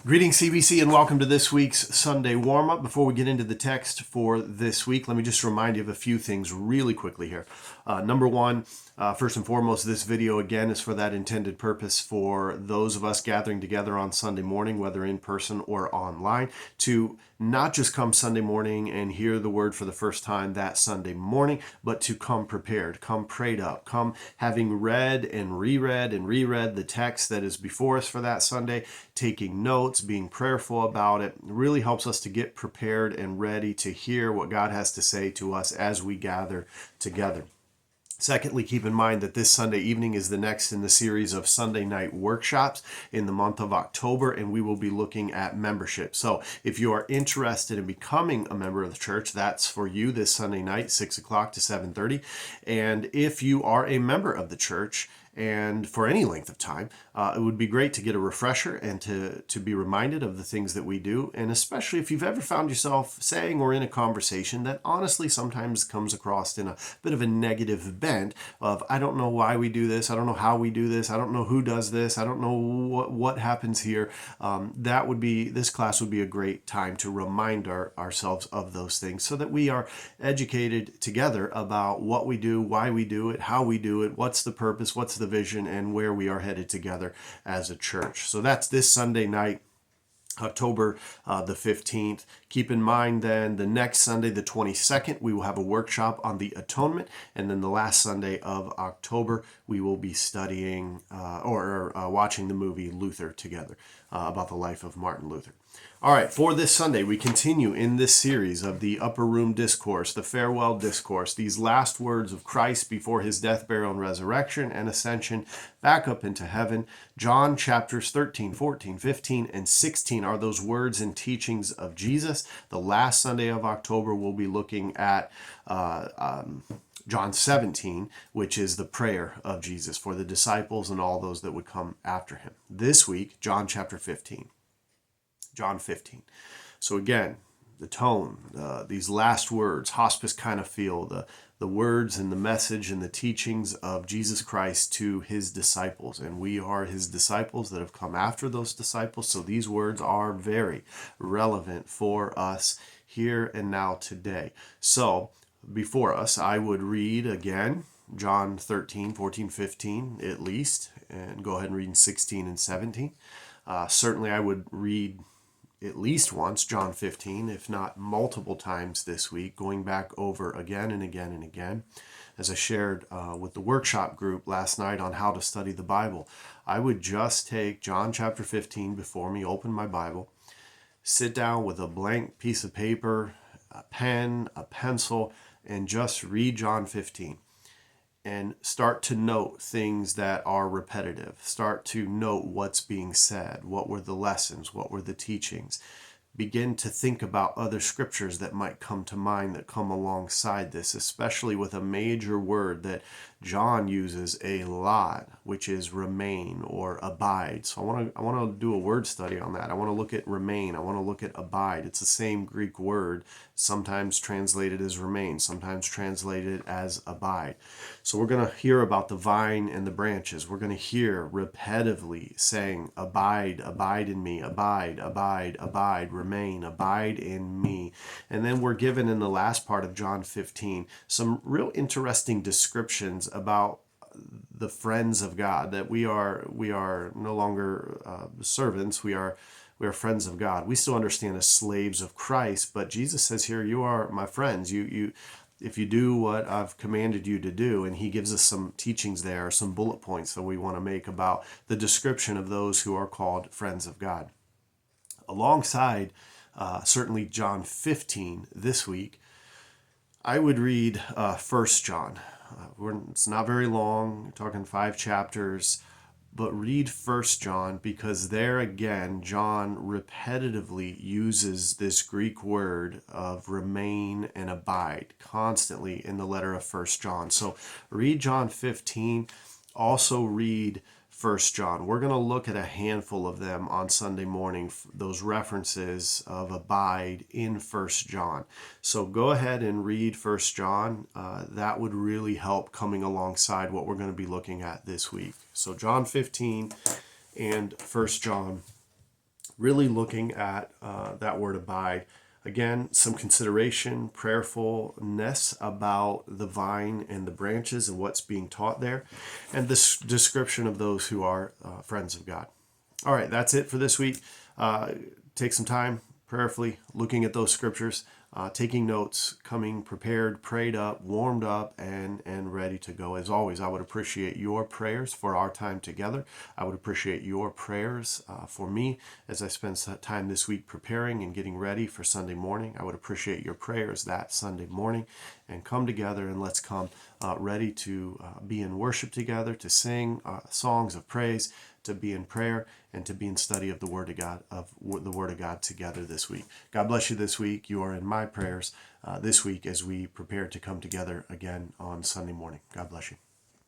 Greetings, CBC, and welcome to this week's Sunday warm-up. Before we get into the text for this week, let me just remind you of a few things really quickly here. Number one, first and foremost, this video again is for that intended purpose for those of us gathering together on Sunday morning, whether in person or online, to not just come Sunday morning and hear the word for the first time that Sunday morning, but to come prepared, come prayed up, come having read and reread the text that is before us for that Sunday, taking notes, being prayerful about it. It really helps us to get prepared and ready to hear what God has to say to us as we gather together. Secondly, keep in mind that this Sunday evening is the next in the series of Sunday night workshops in the month of October, and we will be looking at membership. So if you are interested in becoming a member of the church, that's for you this Sunday night, 6 o'clock to 7:30. And if you are a member of the church, and for any length of time, it would be great to get a refresher and to be reminded of the things that we do. And especially if you've ever found yourself saying or in a conversation that honestly sometimes comes across in a bit of a negative bent of, I don't know why we do this, I don't know how we do this, I don't know who does this, I don't know what happens here. This class would be a great time to remind ourselves of those things so that we are educated together about what we do, why we do it, how we do it, what's the purpose, what's the vision, and where we are headed together as a church. So that's this Sunday night, October the 15th. Keep in mind then the next Sunday, the 22nd, we will have a workshop on the atonement. And then the last Sunday of October, we will be studying or watching the movie Luther together about the life of Martin Luther. All right, for this Sunday, we continue in this series of the Upper Room Discourse, the Farewell Discourse, these last words of Christ before his death, burial, and resurrection and ascension back up into heaven. John chapters 13, 14, 15, and 16 are those words and teachings of Jesus. The last Sunday of October, we'll be looking at John 17, which is the prayer of Jesus for the disciples and all those that would come after him. This week, John chapter 15. John 15. So again, the tone, these last words, hospice kind of feel, the words and the message and the teachings of Jesus Christ to his disciples. And we are his disciples that have come after those disciples. So these words are very relevant for us here and now today. So before us, I would read again John 13, 14, 15 at least, and go ahead and read in 16 and 17. Certainly I would read at least once John 15, if not multiple times this week, going back over again and again and again. As I shared with the workshop group last night on how to study the Bible, I would just take John chapter 15 before me, open my Bible, sit down with a blank piece of paper, a pen, a pencil, and just read John 15. And start to note things that are repetitive. Start to note what's being said. What were the lessons? What were the teachings? Begin to think about other scriptures that might come to mind that come alongside this, especially with a major word that John uses a lot, which is remain or abide. So I want to do a word study on that. I want to look at remain. I want to look at abide. It's the same Greek word, sometimes translated as remain, sometimes translated as abide. So we're going to hear about the vine and the branches. We're going to hear repetitively saying, abide, abide in me, abide, abide, abide, remain, abide in me. And then we're given in the last part of John 15 some real interesting descriptions about the friends of God, that we are no longer servants, we are friends of God. We still understand as slaves of Christ, but Jesus says here, you are my friends. If you do what I've commanded you to do, and he gives us some teachings there, some bullet points that we want to make about the description of those who are called friends of God. Alongside certainly John 15 this week, I would read 1 John. It's not very long, we're talking 5 chapters, but read 1 John because there again, John repetitively uses this Greek word of remain and abide constantly in the letter of 1 John. So read John 15, also read 1 John. We're going to look at a handful of them on Sunday morning, those references of abide in 1 John. So go ahead and read 1 John. That would really help coming alongside what we're going to be looking at this week. So John 15 and 1 John really looking at that word abide. Again, some consideration, prayerfulness about the vine and the branches and what's being taught there, and this description of those who are friends of God. All right, that's it for this week. Take some time prayerfully looking at those scriptures, taking notes, coming prepared, prayed up, warmed up, and ready to go. As always, I would appreciate your prayers for our time together. I would appreciate your prayers for me as I spend some time this week preparing and getting ready for Sunday morning. I would appreciate your prayers that Sunday morning, and come together and let's come ready to be in worship together, to sing songs of praise, to be in prayer, and to be in study of the Word of God together this week. God bless you this week. You are in my prayers this week as we prepare to come together again on Sunday morning. God bless you.